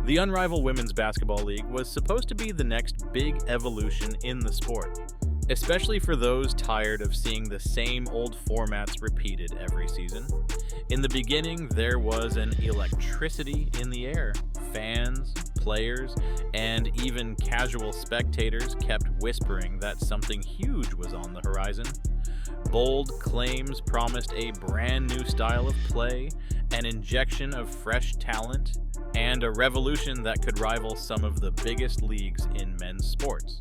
The Unrivaled Women's Basketball League was supposed to be the next big evolution in the sport, especially for those tired of seeing the same old formats repeated every season. In the beginning, there was an electricity in the air. Fans, players, and even casual spectators kept whispering that something huge was on the horizon. Bold claims promised a brand new style of play, an injection of fresh talent, and a revolution that could rival some of the biggest leagues in men's sports.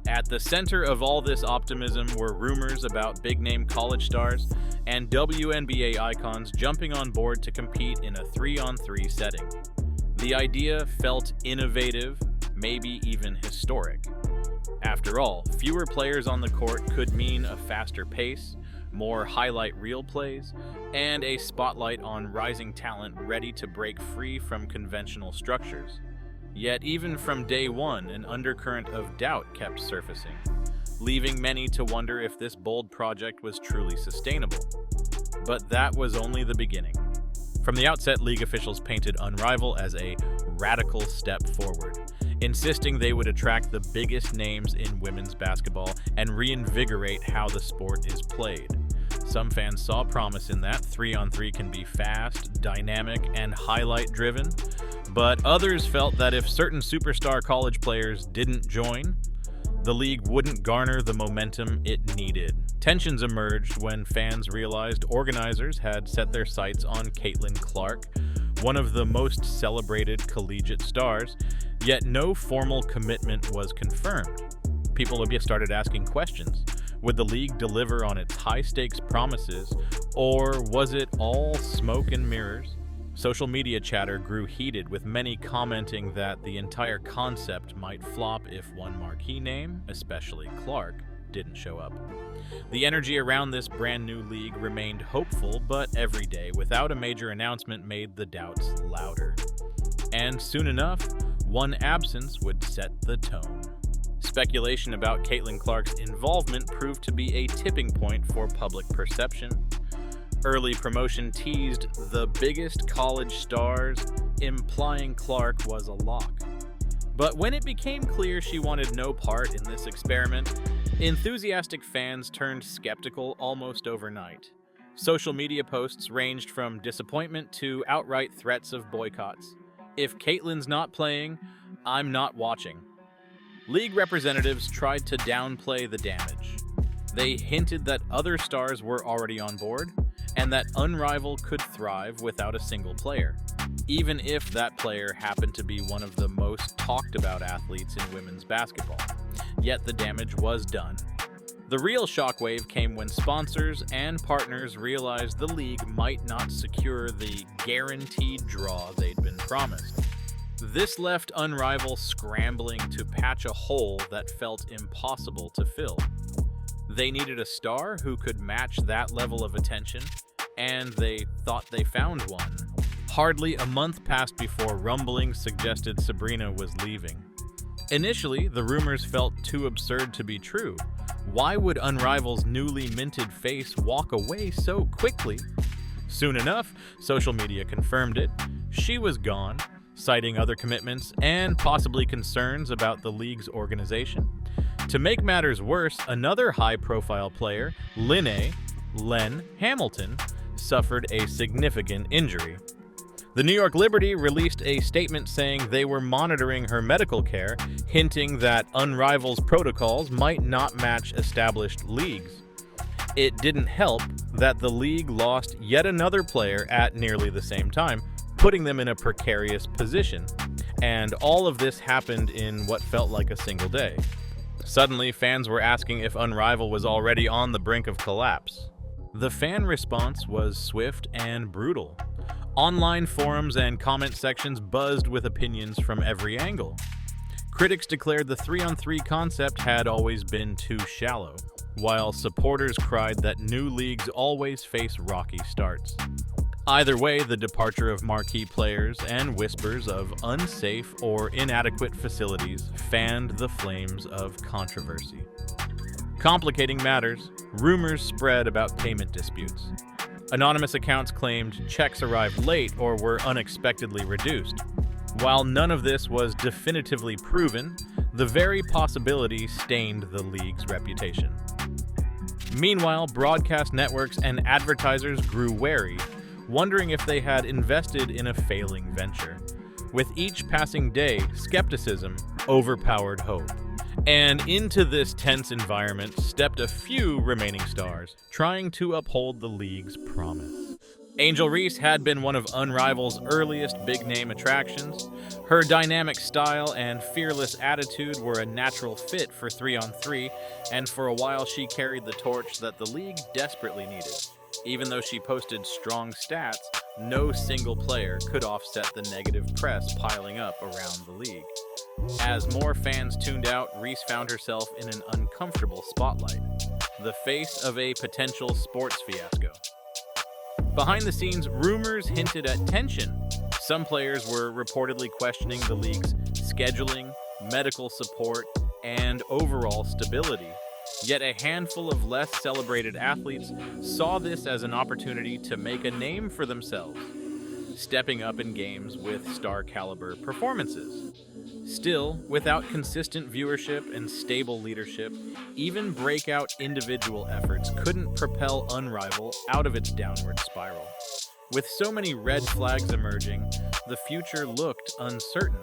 At the center of all this optimism were rumors about big-name college stars and WNBA icons jumping on board to compete in a 3-on-3 setting. The idea felt innovative, maybe even historic. After all, fewer players on the court could mean a faster pace, more highlight reel plays, and a spotlight on rising talent ready to break free from conventional structures. Yet even from day one, an undercurrent of doubt kept surfacing, leaving many to wonder if this bold project was truly sustainable. But that was only the beginning. From the outset, league officials painted Unrival as a radical step forward, insisting they would attract the biggest names in women's basketball and reinvigorate how the sport is played. Some fans saw promise in that 3-on-3 can be fast, dynamic, and highlight-driven, but others felt that if certain superstar college players didn't join, the league wouldn't garner the momentum it needed. Tensions emerged when fans realized organizers had set their sights on Caitlin Clark, one of the most celebrated collegiate stars, yet no formal commitment was confirmed. People started asking questions. Would the league deliver on its high-stakes promises, or was it all smoke and mirrors? Social media chatter grew heated, with many commenting that the entire concept might flop if one marquee name, especially Clark, didn't show up. The energy around this brand new league remained hopeful, but every day without a major announcement made the doubts louder. And soon enough, one absence would set the tone. Speculation about Caitlin Clark's involvement proved to be a tipping point for public perception. Early promotion teased the biggest college stars, implying Clark was a lock. But when it became clear she wanted no part in this experiment, enthusiastic fans turned skeptical almost overnight. Social media posts ranged from disappointment to outright threats of boycotts. If Caitlin's not playing, I'm not watching. League representatives tried to downplay the damage. They hinted that other stars were already on board, and that Unrival could thrive without a single player, even if that player happened to be one of the most talked about athletes in women's basketball. Yet the damage was done. The real shockwave came when sponsors and partners realized the league might not secure the guaranteed draw they'd been promised. This left Unrival scrambling to patch a hole that felt impossible to fill. They needed a star who could match that level of attention, and they thought they found one. Hardly a month passed before rumblings suggested Sabrina was leaving. Initially, the rumors felt too absurd to be true. Why would Unrival's newly minted face walk away so quickly? Soon enough, social media confirmed it. She was gone, citing other commitments and possibly concerns about the league's organization. To make matters worse, another high-profile player, Len Hamilton, suffered a significant injury. The New York Liberty released a statement saying they were monitoring her medical care, hinting that Unrival's protocols might not match established leagues. It didn't help that the league lost yet another player at nearly the same time, putting them in a precarious position. And all of this happened in what felt like a single day. Suddenly, fans were asking if Unrival was already on the brink of collapse. The fan response was swift and brutal. Online forums and comment sections buzzed with opinions from every angle. Critics declared the 3-on-3 concept had always been too shallow, while supporters cried that new leagues always face rocky starts. Either way, the departure of marquee players and whispers of unsafe or inadequate facilities fanned the flames of controversy. Complicating matters, rumors spread about payment disputes. Anonymous accounts claimed checks arrived late or were unexpectedly reduced, While none of this was definitively proven, the very possibility stained the league's reputation. Meanwhile, broadcast networks and advertisers grew wary, wondering if they had invested in a failing venture. With each passing day, skepticism overpowered hope. And into this tense environment stepped a few remaining stars, trying to uphold the league's promise. Angel Reese had been one of Unrival's earliest big-name attractions. Her dynamic style and fearless attitude were a natural fit for 3-on-3, and for a while she carried the torch that the league desperately needed. Even though she posted strong stats, no single player could offset the negative press piling up around the league. As more fans tuned out, Reese found herself in an uncomfortable spotlight, the face of a potential sports fiasco. Behind the scenes, rumors hinted at tension. Some players were reportedly questioning the league's scheduling, medical support, and overall stability. Yet a handful of less celebrated athletes saw this as an opportunity to make a name for themselves, stepping up in games with star-caliber performances. Still, without consistent viewership and stable leadership, even breakout individual efforts couldn't propel Unrival out of its downward spiral. With so many red flags emerging, the future looked uncertain.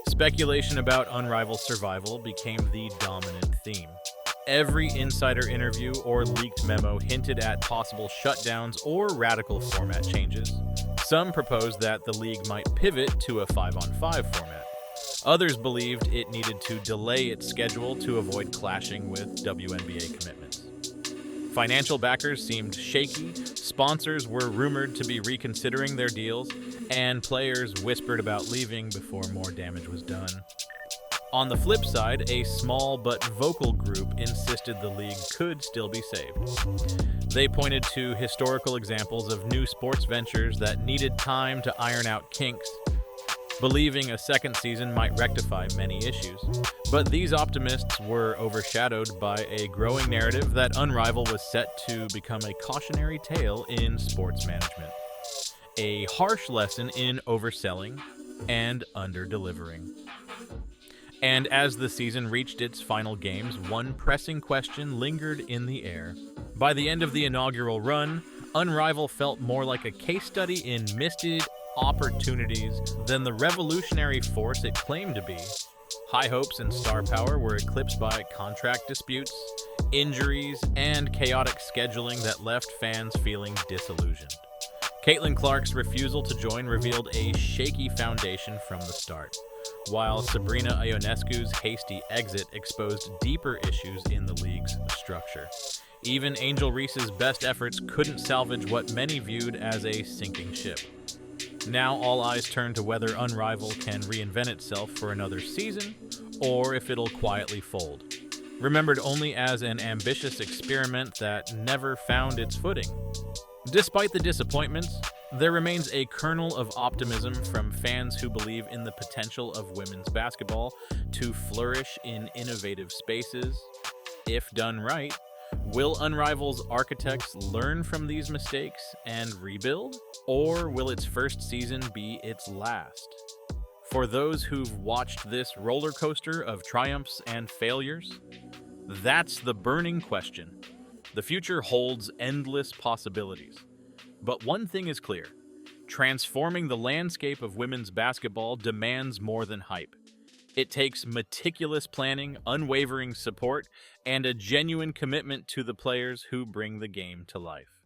Speculation about Unrival's survival became the dominant theme. Every insider interview or leaked memo hinted at possible shutdowns or radical format changes. Some proposed that the league might pivot to a 5-on-5 format. Others believed it needed to delay its schedule to avoid clashing with WNBA commitments. Financial backers seemed shaky, sponsors were rumored to be reconsidering their deals, and players whispered about leaving before more damage was done. On the flip side, a small but vocal group insisted the league could still be saved. They pointed to historical examples of new sports ventures that needed time to iron out kinks, believing a second season might rectify many issues. But these optimists were overshadowed by a growing narrative that Unrival was set to become a cautionary tale in sports management, a harsh lesson in overselling and under-delivering. And as the season reached its final games, one pressing question lingered in the air. By the end of the inaugural run, Unrival felt more like a case study in missed opportunities than the revolutionary force it claimed to be. High hopes and star power were eclipsed by contract disputes, injuries, and chaotic scheduling that left fans feeling disillusioned. Caitlin Clark's refusal to join revealed a shaky foundation from the start, while Sabrina Ionescu's hasty exit exposed deeper issues in the league's structure. Even Angel Reese's best efforts couldn't salvage what many viewed as a sinking ship. Now all eyes turn to whether Unrival can reinvent itself for another season, or if it'll quietly fold, remembered only as an ambitious experiment that never found its footing. Despite the disappointments, there remains a kernel of optimism from fans who believe in the potential of women's basketball to flourish in innovative spaces. If done right, will Unrival's architects learn from these mistakes and rebuild? Or will its first season be its last? For those who've watched this roller coaster of triumphs and failures, that's the burning question. The future holds endless possibilities. But one thing is clear. Transforming the landscape of women's basketball demands more than hype. It takes meticulous planning, unwavering support, and a genuine commitment to the players who bring the game to life.